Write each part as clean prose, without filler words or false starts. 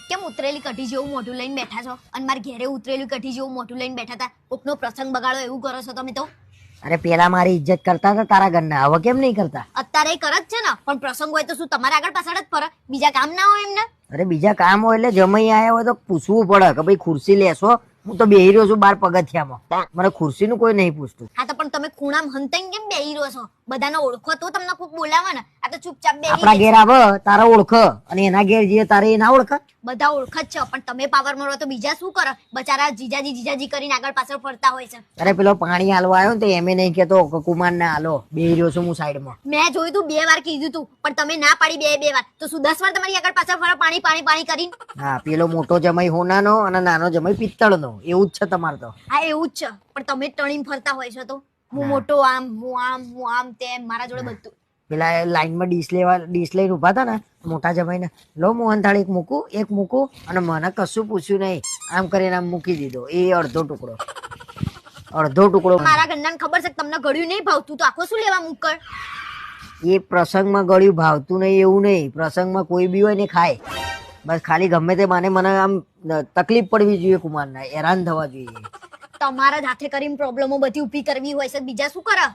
કેમ ઉતરેલી કઢી જેવું મોઢું લઈને બેઠા છો અને મારા ઘેરે ઉતરેલી કઢી જેવું મોઢું લઈને બેઠા હતા? કોકનો પ્રસંગ બગાડો એવું કરો છો તમે તો. અરે પેલા મારી ઇજ્જત કરતા હતા તારા ઘરના, હવે કેમ નહીં કરતા? અત્યારે એ કરે જ છે ને, પણ પ્રસંગ હોય તો શું તમારે આગળ પાછળ જ ફરે? બીજા કામ ના હોય એમને? અરે બીજા કામ હોય એટલે જમાઈ આયા હોય તો પૂછવું પડે કે ભાઈ ખુરશી લેશો? હું તો બેહી રહ્યો છું બાર પગથિયામાં, મને ખુરશી નું કોઈ નહીં પૂછતું. હા તો પણ તમે ખૂણામાં હંતાઈને કેમ બેહી રહ્યો છો? બધાને ઓળખો તો તમને કોક બોલાવે ને. આ તો ચૂપચાપ બેહી આપણા ઘેર આવે તારા ઓળખ અને એના ઘેર જઈએ તારે એ ના ઓળખ? બધા ઓળખ જ છે, પણ તમે પાવર મારો તો બીજા શું કરે? બચારા જીજાજી જીજાજી કરીને આગળ પાછળ ફરતા હોય છે. અરે પેલો પાણી હાલવા આવ્યો ને તો એમે નહીં કેતો કુમાર ને હાલો, બેહી રહ્યો છું હું સાઈડમાં. મેં જોયું તું 2 વાર કીધું તું, પણ તમે ના પાડી 2 વાર. તો શું 10 વાર તમારી આગળ પાછળ ફરે પાણી પાણી પાણી કરીને? હા, પેલો મોટો જમાઈ હોનાનો અને નાનો જમાઈ પિત્તળનો, એવું જ છે તમારે તો. હા એવું જ છે, પણ તમે ટણીને ફરતા હોય છો તો હું મોટો આમ હું આમ તેમ, મારા જોડે બધું. પેલા લાઈનમાં ડીશ લઈને ઉભા હતા ને મોટા જમાઈને, લો મોહનથાળ એક મૂકું અને મને કશું પૂછ્યું નહીં, આમ કરીને આમ મૂકી દીધો. એ અડધો ટુકડો મારા ઘરનાને ખબર છે કે તમને ગળ્યું નહીં ભાવતું, તો આખો શું લેવા મૂકર? એ પ્રસંગમાં ગળ્યું ભાવતું નહીં એવું નહીં, પ્રસંગમાં કોઈ બી હોય ને ખાય, બસ ખાલી ગમે તે મને આમ તકલીફ પડવી જોઈએ, કુમારના હેરાન થવા જોઈએ. તમારા જ હાથે કરીને પ્રોબ્લેમો બધી ઊભી કરવી હોય છે, બીજા શું કરે?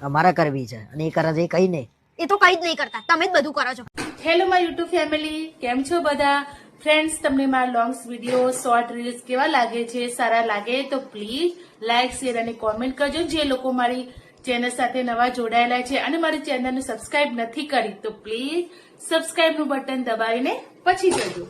અમારે કરવી છે અને એ કરે છે એ કઈ નહીં. એ તો કઈ જ નહીં કરતા, તમે જ બધું કરો છો. હેલો માય યુટ્યુબ ફેમિલી, કેમ છો બધા ફ્રેન્ડ્સ? તમને મારા લોંગ્સ વિડીયો શોર્ટ રીલ્સ કેવા લાગે છે? સારા લાગે તો પ્લીઝ લાઇક શેર અને કોમેન્ટ કરજો. જે લોકો મારી ચેનલ સાથે નવા જોડાયેલા છે અને મારી ચેનલને સબસ્ક્રાઇબ નથી કરી તો પ્લીઝ સબસ્ક્રાઇબ નું બટન દબાવીને પછી જજો.